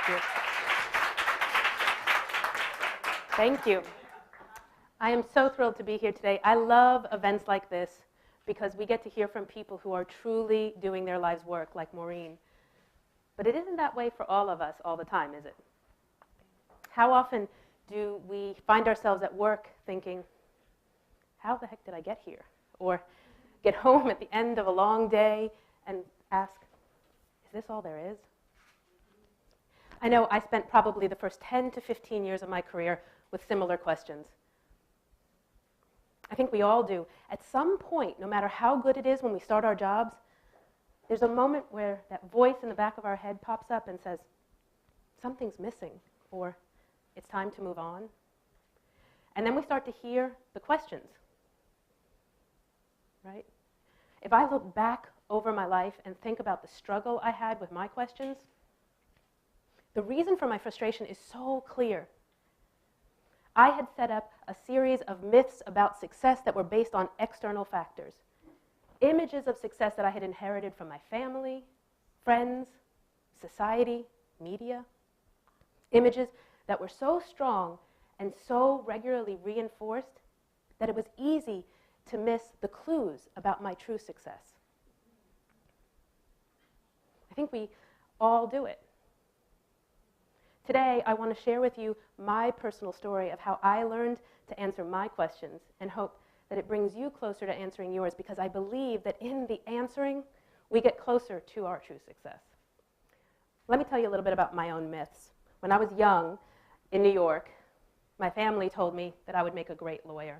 Thank you. Thank you. I am so thrilled to be here today. I love events like this because we get to hear from people who are truly doing their life's work, like Maureen. But it isn't that way for all of us all the time, is it? How often do we find ourselves at work thinking, how the heck did I get here? Or get home at the end of a long day and ask, is this all there is? I know I spent probably the first 10 to 15 years of my career with similar questions. I think we all do. At some point, no matter how good it is when we start our jobs, there's a moment where that voice in the back of our head pops up and says, something's missing, or it's time to move on. And then we start to hear the questions, right? If I look back over my life and think about the struggle I had with my questions, the reason for my frustration is so clear. I had set up a series of myths about success that were based on external factors. Images of success that I had inherited from my family, friends, society, media. Images that were so strong and so regularly reinforced that it was easy to miss the clues about my true success. I think we all do it. Today, I want to share with you my personal story of how I learned to answer my questions and hope that it brings you closer to answering yours, because I believe that in the answering, we get closer to our true success. Let me tell you a little bit about my own myths. When I was young in New York, my family told me that I would make a great lawyer.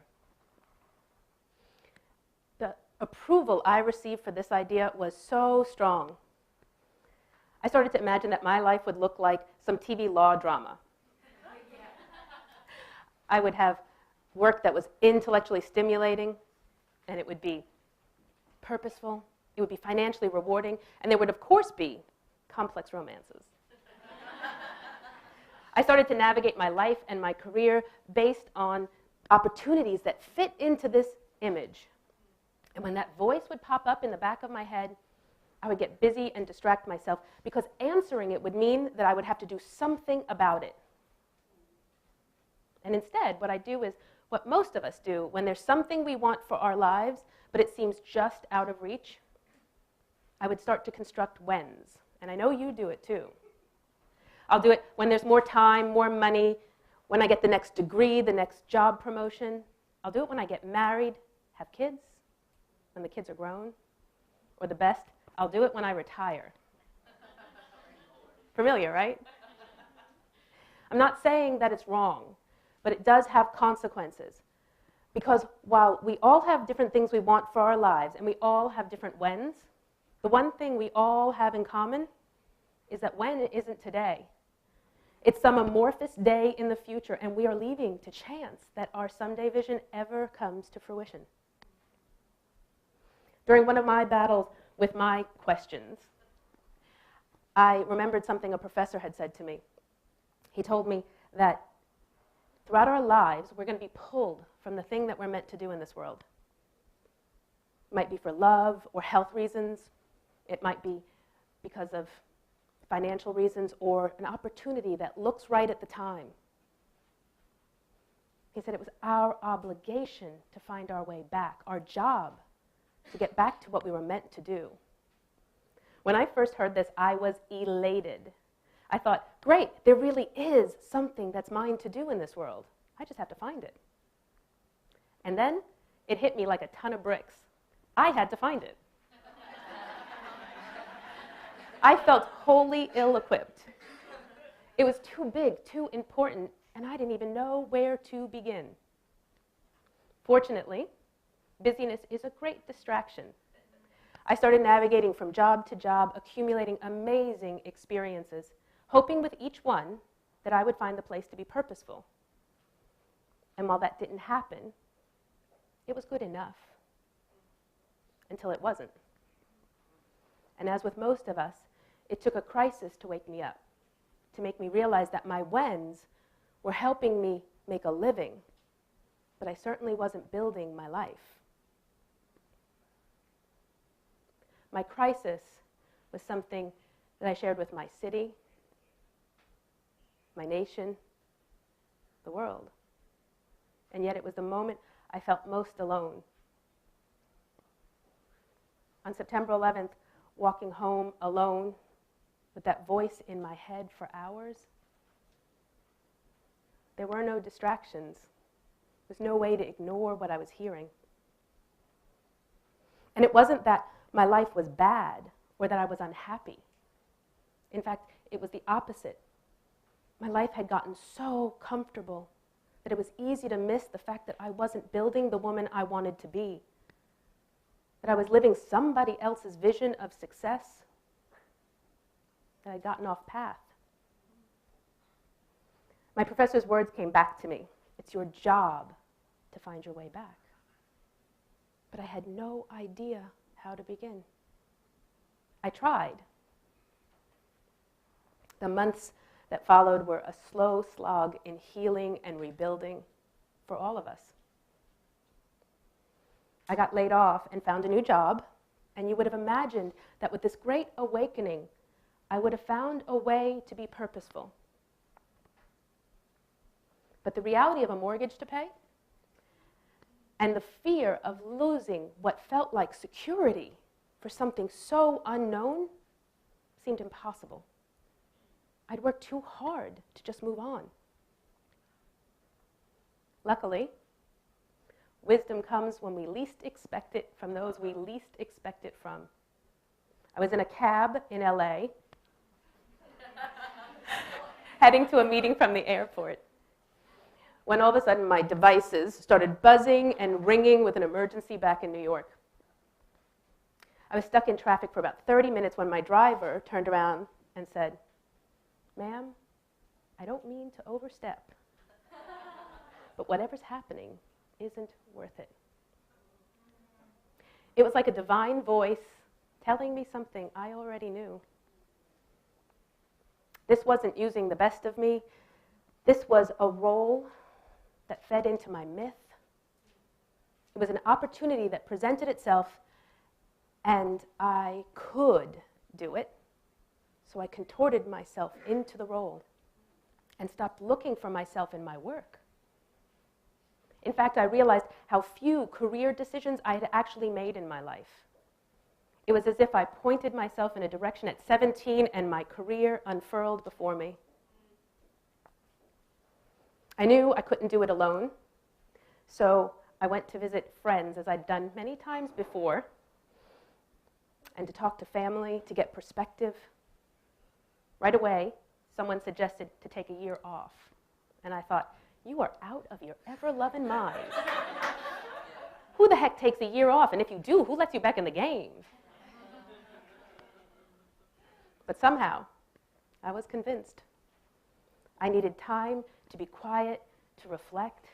The approval I received for this idea was so strong. I started to imagine that my life would look like some TV law drama. I would have work that was intellectually stimulating, and it would be purposeful, it would be financially rewarding, and there would, of course, be complex romances. I started to navigate my life and my career based on opportunities that fit into this image. And when that voice would pop up in the back of my head, I would get busy and distract myself, because answering it would mean that I would have to do something about it. And instead, what I do is what most of us do when there's something we want for our lives, but it seems just out of reach. I would start to construct whens. And I know you do it too. I'll do it when there's more time, more money, when I get the next degree, the next job promotion. I'll do it when I get married, have kids, when the kids are grown. Or the best, I'll do it when I retire. Familiar, right? I'm not saying that it's wrong, but it does have consequences. Because while we all have different things we want for our lives, and we all have different whens, the one thing we all have in common is that when isn't today. It's some amorphous day in the future, and we are leaving to chance that our someday vision ever comes to fruition. During one of my battles with my questions, I remembered something a professor had said to me. He told me that throughout our lives, we're going to be pulled from the thing that we're meant to do in this world. It might be for love or health reasons. It might be because of financial reasons or an opportunity that looks right at the time. He said it was our obligation to find our way back, our job to get back to what we were meant to do. When I first heard this, I was elated. I thought, great, there really is something that's mine to do in this world. I just have to find it. And then it hit me like a ton of bricks. I had to find it. I felt wholly ill-equipped. It was too big, too important, and I didn't even know where to begin. Fortunately, busyness is a great distraction. I started navigating from job to job, accumulating amazing experiences, hoping with each one that I would find the place to be purposeful. And while that didn't happen, it was good enough until it wasn't. And as with most of us, it took a crisis to wake me up, to make me realize that my whens were helping me make a living, but I certainly wasn't building my life. My crisis was something that I shared with my city, my nation, the world. And yet it was the moment I felt most alone. On September 11th, walking home alone with that voice in my head for hours, there were no distractions. There's no way to ignore what I was hearing. And it wasn't that my life was bad or that I was unhappy. In fact, it was the opposite. My life had gotten so comfortable that it was easy to miss the fact that I wasn't building the woman I wanted to be, that I was living somebody else's vision of success, that I'd gotten off path. My professor's words came back to me. It's your job to find your way back. But I had no idea how to begin. I tried. The months that followed were a slow slog in healing and rebuilding for all of us. I got laid off and found a new job, and you would have imagined that with this great awakening, I would have found a way to be purposeful. But the reality of a mortgage to pay and the fear of losing what felt like security for something so unknown seemed impossible. I'd worked too hard to just move on. Luckily, wisdom comes when we least expect it from those we least expect it from. I was in a cab in LA, heading to a meeting from the airport, when all of a sudden my devices started buzzing and ringing with an emergency back in New York. I was stuck in traffic for about 30 minutes when my driver turned around and said, "Ma'am, I don't mean to overstep, but whatever's happening isn't worth it." It was like a divine voice telling me something I already knew. This wasn't using the best of me. This was a role that fed into my myth. It was an opportunity that presented itself, and I could do it. So I contorted myself into the role and stopped looking for myself in my work. In fact, I realized how few career decisions I had actually made in my life. It was as if I pointed myself in a direction at 17 and my career unfurled before me. I knew I couldn't do it alone, so I went to visit friends, as I'd done many times before, and to talk to family, to get perspective. Right away, someone suggested to take a year off, and I thought, you are out of your ever-loving mind. Who the heck takes a year off? And if you do, who lets you back in the game? But somehow, I was convinced. I needed time to be quiet, to reflect,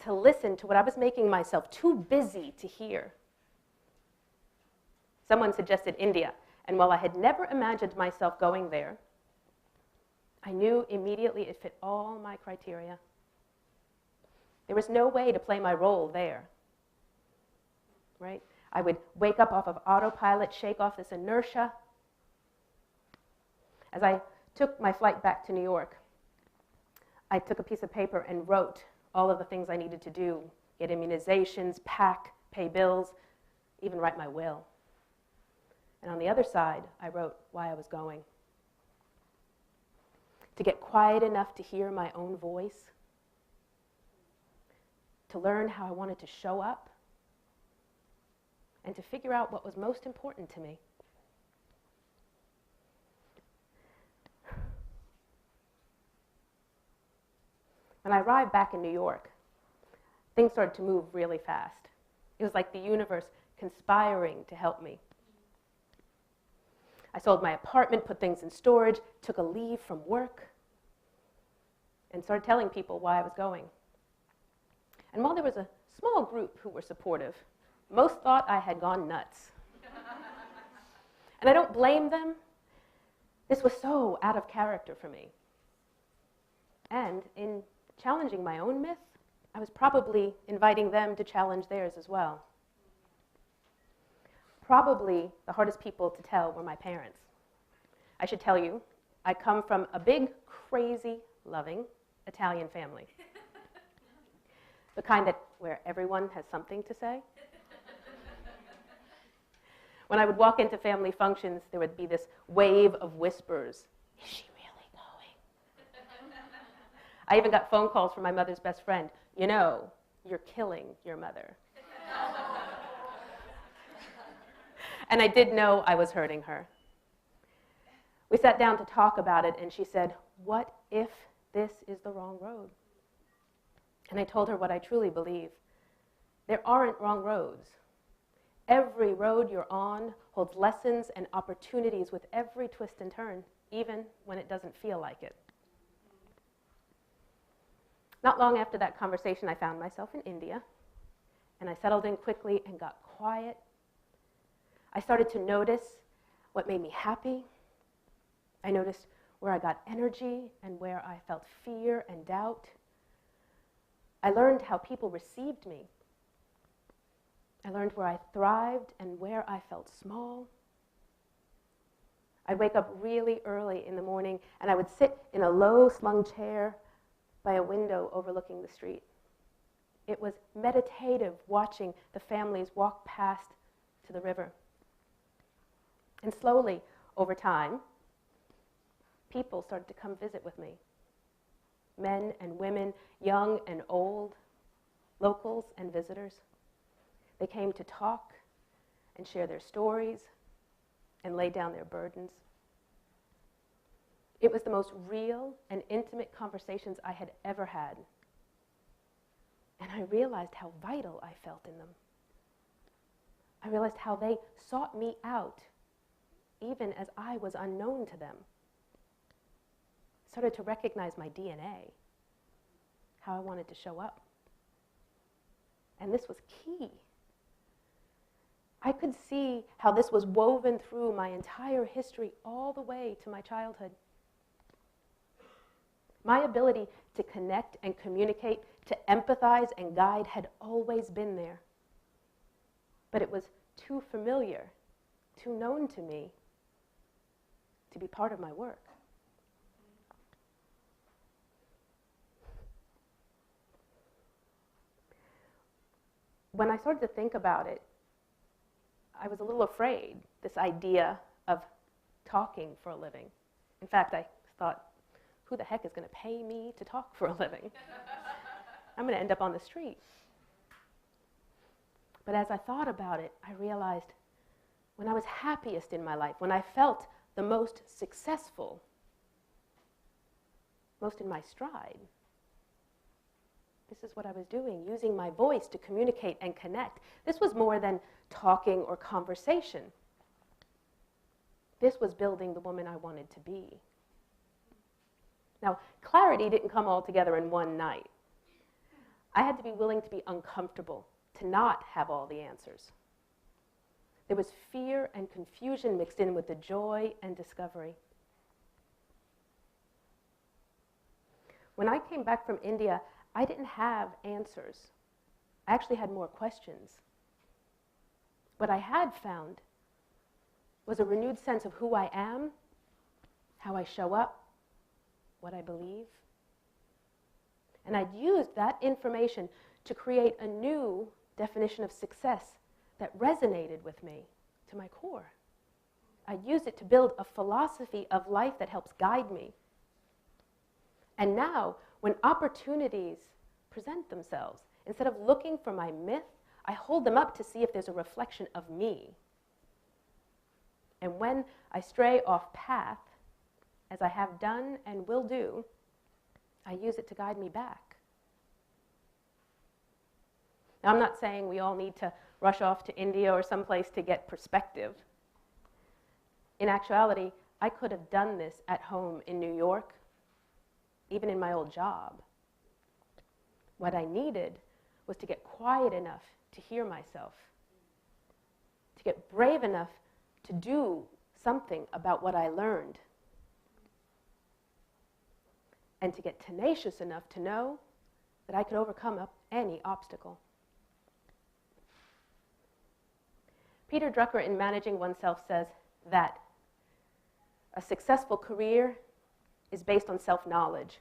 to listen to what I was making myself too busy to hear. Someone suggested India, and while I had never imagined myself going there, I knew immediately it fit all my criteria. There was no way to play my role there, right? I would wake up off of autopilot, shake off this inertia. As I took my flight back to New York, I took a piece of paper and wrote all of the things I needed to do: get immunizations, pack, pay bills, even write my will. And on the other side, I wrote why I was going. To get quiet enough to hear my own voice, to learn how I wanted to show up, and to figure out what was most important to me. When I arrived back in New York, things started to move really fast. It was like the universe conspiring to help me. I sold my apartment, put things in storage, took a leave from work, and started telling people why I was going. And while there was a small group who were supportive, most thought I had gone nuts. And I don't blame them. This was so out of character for me. And in challenging my own myth, I was probably inviting them to challenge theirs as well. Probably the hardest people to tell were my parents. I should tell you, I come from a big, crazy, loving Italian family. The kind where everyone has something to say. When I would walk into family functions, there would be this wave of whispers. Is she really going? I even got phone calls from my mother's best friend. You know, you're killing your mother. And I did know I was hurting her. We sat down to talk about it, and she said, what if this is the wrong road? And I told her what I truly believe. There aren't wrong roads. Every road you're on holds lessons and opportunities with every twist and turn, even when it doesn't feel like it. Not long after that conversation, I found myself in India, and I settled in quickly and got quiet. I started to notice what made me happy. I noticed where I got energy and where I felt fear and doubt. I learned how people received me. I learned where I thrived and where I felt small. I'd wake up really early in the morning, and I would sit in a low-slung chair by a window overlooking the street. It was meditative watching the families walk past to the river. And slowly, over time, people started to come visit with me. Men and women, young and old, locals and visitors. They came to talk and share their stories and lay down their burdens. It was the most real and intimate conversations I had ever had. And I realized how vital I felt in them. I realized how they sought me out, even as I was unknown to them. I started to recognize my DNA, how I wanted to show up. And this was key. I could see how this was woven through my entire history all the way to my childhood. My ability to connect and communicate, to empathize and guide had always been there. But it was too familiar, too known to me to be part of my work. When I started to think about it, I was a little afraid, this idea of talking for a living. In fact, I thought, who the heck is going to pay me to talk for a living? I'm going to end up on the street. But as I thought about it, I realized when I was happiest in my life, when I felt the most successful, most in my stride, this is what I was doing, using my voice to communicate and connect. This was more than talking or conversation. This was building the woman I wanted to be. Now, clarity didn't come all together in one night. I had to be willing to be uncomfortable, to not have all the answers. There was fear and confusion mixed in with the joy and discovery. When I came back from India, I didn't have answers. I actually had more questions. What I had found was a renewed sense of who I am, how I show up, what I believe. And I'd used that information to create a new definition of success that resonated with me to my core. I'd used it to build a philosophy of life that helps guide me. And now, when opportunities present themselves, instead of looking for my myth, I hold them up to see if there's a reflection of me. And when I stray off path, as I have done and will do, I use it to guide me back. Now, I'm not saying we all need to rush off to India or someplace to get perspective. In actuality, I could have done this at home in New York, even in my old job. What I needed was to get quiet enough to hear myself, to get brave enough to do something about what I learned, and to get tenacious enough to know that I could overcome any obstacle. Peter Drucker, in Managing Oneself, says that a successful career is based on self-knowledge,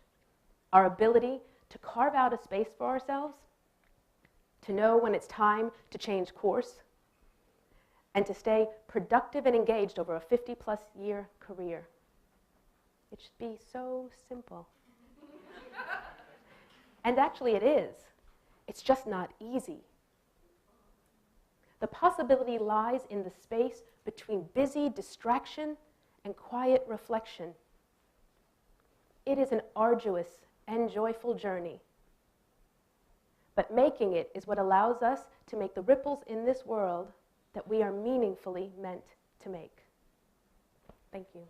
our ability to carve out a space for ourselves, to know when it's time to change course, and to stay productive and engaged over a 50-plus year career. It should be so simple. And actually it is. It's just not easy. The possibility lies in the space between busy distraction and quiet reflection. It is an arduous and joyful journey. But making it is what allows us to make the ripples in this world that we are meaningfully meant to make. Thank you.